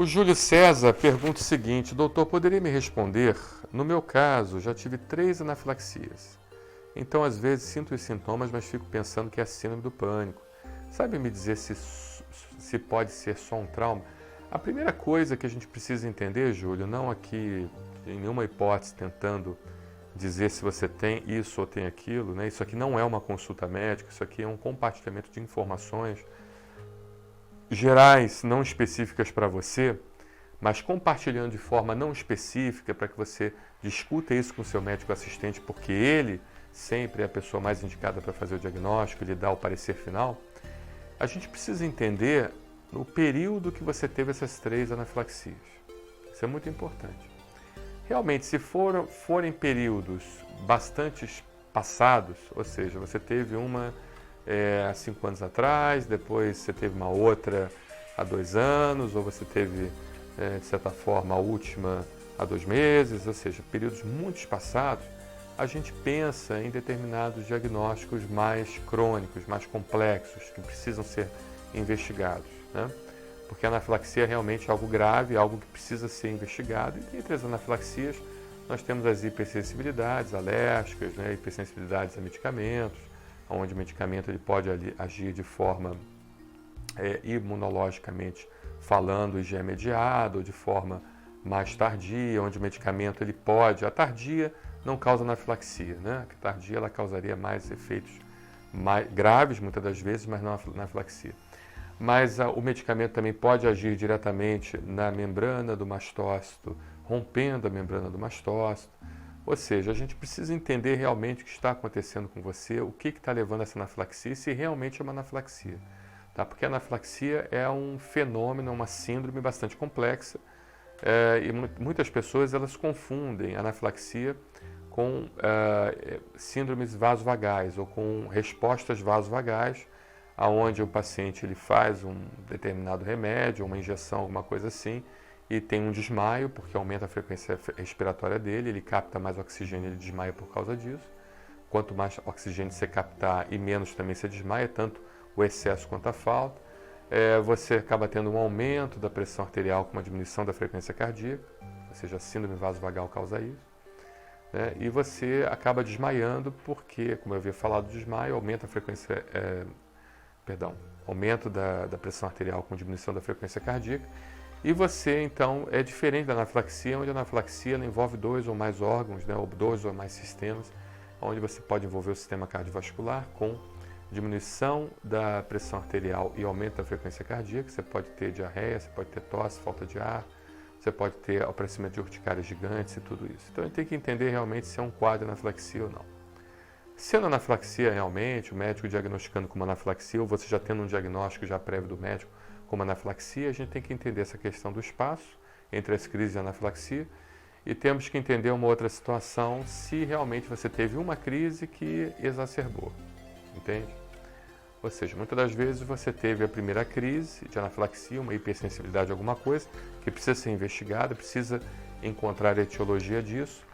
O Júlio César pergunta o seguinte: doutor, poderia me responder? No meu caso, já tive 3 anafilaxias. Então, às vezes, sinto os sintomas, mas fico pensando que é a síndrome do pânico. Sabe me dizer se pode ser só um trauma? A primeira coisa que a gente precisa entender, Júlio, não aqui em nenhuma hipótese tentando dizer se você tem isso ou tem aquilo, né? Isso aqui não é uma consulta médica, isso aqui é um compartilhamento de informações gerais, não específicas para você, mas compartilhando de forma não específica para que você discuta isso com o seu médico assistente, porque ele sempre é a pessoa mais indicada para fazer o diagnóstico, lhe dar o parecer final. A gente precisa entender no período que você teve essas 3 anafilaxias. Isso é muito importante. Realmente, se forem períodos bastante passados, ou seja, você teve uma há 5 anos atrás, depois você teve uma outra há 2 anos, ou você teve, de certa forma, a última há 2 meses, ou seja, períodos muito espaçados, a gente pensa em determinados diagnósticos mais crônicos, mais complexos, que precisam ser investigados, né? Porque a anafilaxia é realmente algo grave, algo que precisa ser investigado. E entre as anafilaxias, nós temos as hipersensibilidades alérgicas, né? Hipersensibilidades a medicamentos, onde o medicamento ele pode agir de forma imunologicamente falando e já é mediado, ou de forma mais tardia, onde o medicamento ele pode... A tardia não causa anafilaxia, né? A tardia ela causaria mais efeitos mais graves, muitas das vezes, mas não anafilaxia. Mas o medicamento também pode agir diretamente na membrana do mastócito, rompendo a membrana do mastócito. Ou seja, a gente precisa entender realmente o que está acontecendo com você, o que está levando a essa anafilaxia, se realmente é uma anafilaxia. Tá? Porque a anafilaxia é um fenômeno, uma síndrome bastante complexa, e muitas pessoas elas confundem a anafilaxia com síndromes vasovagais ou com respostas vasovagais, aonde o paciente ele faz um determinado remédio, uma injeção, alguma coisa assim, e tem um desmaio, porque aumenta a frequência respiratória dele, ele capta mais oxigênio, ele desmaia por causa disso. Quanto mais oxigênio você captar e menos também você desmaia, tanto o excesso quanto a falta. Você acaba tendo um aumento da pressão arterial com uma diminuição da frequência cardíaca, ou seja, a síndrome vasovagal causa isso. Né? E você acaba desmaiando porque, como eu havia falado, o desmaio aumenta a frequência... aumento da pressão arterial com diminuição da frequência cardíaca. E você, então, é diferente da anafilaxia, onde a anafilaxia envolve 2 ou mais órgãos, né, ou 2 ou mais sistemas, onde você pode envolver o sistema cardiovascular com diminuição da pressão arterial e aumento da frequência cardíaca. Você pode ter diarreia, você pode ter tosse, falta de ar, você pode ter aparecimento de urticárias gigantes e tudo isso. Então, a gente tem que entender realmente se é um quadro de anafilaxia ou não. Sendo anafilaxia realmente, o médico diagnosticando como anafilaxia, ou você já tendo um diagnóstico já prévio do médico como anafilaxia, a gente tem que entender essa questão do espaço entre as crises de anafilaxia e temos que entender uma outra situação se realmente você teve uma crise que exacerbou, entende? Ou seja, muitas das vezes você teve a primeira crise de anafilaxia, uma hipersensibilidade a alguma coisa, que precisa ser investigada, precisa encontrar a etiologia disso.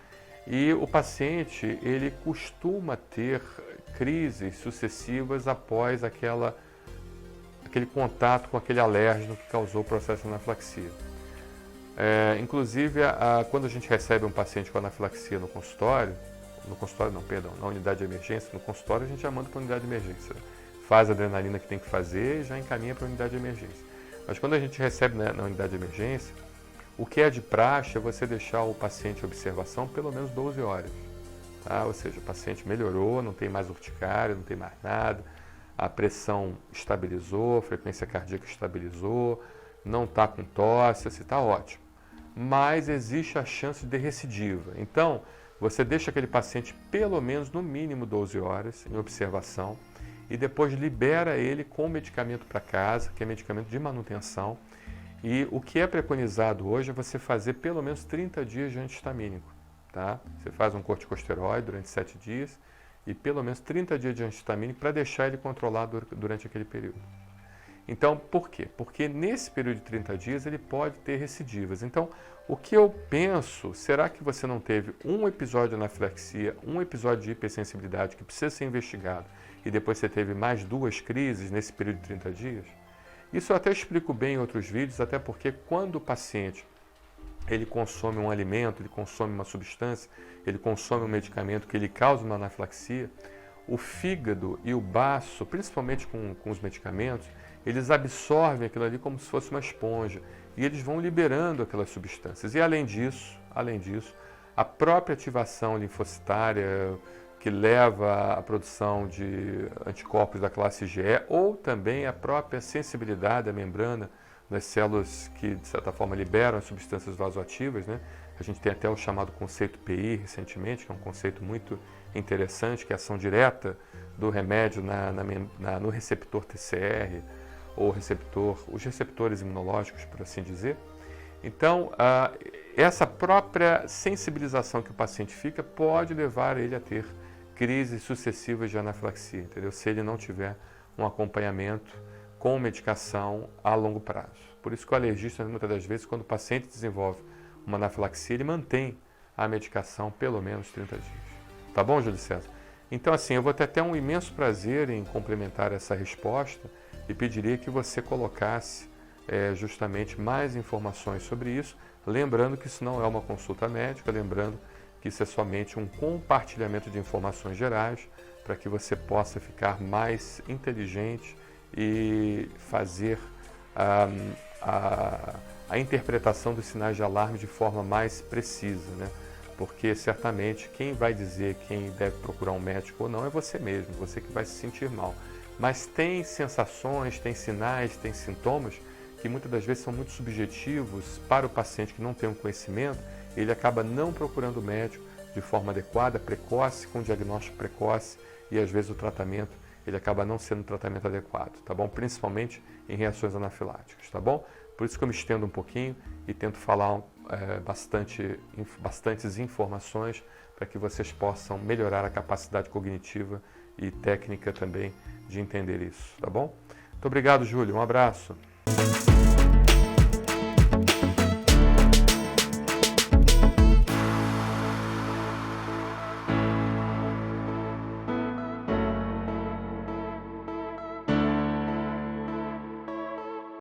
E o paciente, ele costuma ter crises sucessivas após aquele contato com aquele alérgeno que causou o processo de anafilaxia. Inclusive, quando a gente recebe um paciente com anafilaxia no consultório na unidade de emergência, no consultório a gente já manda para a unidade de emergência. Faz a adrenalina que tem que fazer e já encaminha para a unidade de emergência. Mas quando a gente recebe na unidade de emergência, o que é de praxe é você deixar o paciente em observação pelo menos 12 horas. Tá? Ou seja, o paciente melhorou, não tem mais urticária, não tem mais nada, a pressão estabilizou, a frequência cardíaca estabilizou, não está com tosse, está ótimo. Mas existe a chance de recidiva. Então, você deixa aquele paciente pelo menos, no mínimo, 12 horas em observação e depois libera ele com medicamento para casa, que é medicamento de manutenção. E o que é preconizado hoje é você fazer pelo menos 30 dias de antihistamínico. Tá? Você faz um corticosteroide durante 7 dias e pelo menos 30 dias de antihistamínico para deixar ele controlado durante aquele período. Então, por quê? Porque nesse período de 30 dias ele pode ter recidivas. Então, o que eu penso, será que você não teve um episódio de anafilaxia, um episódio de hipersensibilidade que precisa ser investigado e depois você teve mais 2 crises nesse período de 30 dias? Isso eu até explico bem em outros vídeos, até porque quando o paciente ele consome um alimento, ele consome uma substância, ele consome um medicamento que ele causa uma anafilaxia, o fígado e o baço, principalmente com os medicamentos, eles absorvem aquilo ali como se fosse uma esponja e eles vão liberando aquelas substâncias. E além disso, a própria ativação linfocitária que leva à produção de anticorpos da classe IgE ou também a própria sensibilidade à membrana das células que, de certa forma, liberam as substâncias vasoativas, né? A gente tem até o chamado conceito PI recentemente, que é um conceito muito interessante, que é a ação direta do remédio no receptor TCR, ou os receptores imunológicos, por assim dizer. Então, essa própria sensibilização que o paciente fica pode levar ele a ter crises sucessivas de anafilaxia, entendeu? Se ele não tiver um acompanhamento com medicação a longo prazo. Por isso que o alergista, muitas das vezes, quando o paciente desenvolve uma anafilaxia, ele mantém a medicação pelo menos 30 dias. Tá bom, Júlio César? Então, assim, eu vou ter até um imenso prazer em complementar essa resposta e pediria que você colocasse justamente mais informações sobre isso, lembrando que isso não é uma consulta médica, lembrando que isso é somente um compartilhamento de informações gerais para que você possa ficar mais inteligente e fazer a interpretação dos sinais de alarme de forma mais precisa, né? Porque certamente quem vai dizer quem deve procurar um médico ou não é você mesmo, você que vai se sentir mal. Mas tem sensações, tem sinais, tem sintomas que muitas das vezes são muito subjetivos para o paciente que não tem um conhecimento, ele acaba não procurando o médico de forma adequada, precoce, com diagnóstico precoce e às vezes o tratamento ele acaba não sendo um tratamento adequado, tá bom? Principalmente em reações anafiláticas, tá bom? Por isso que eu me estendo um pouquinho e tento falar bastantes informações para que vocês possam melhorar a capacidade cognitiva e técnica também de entender isso, tá bom? Muito obrigado, Júlio. Um abraço.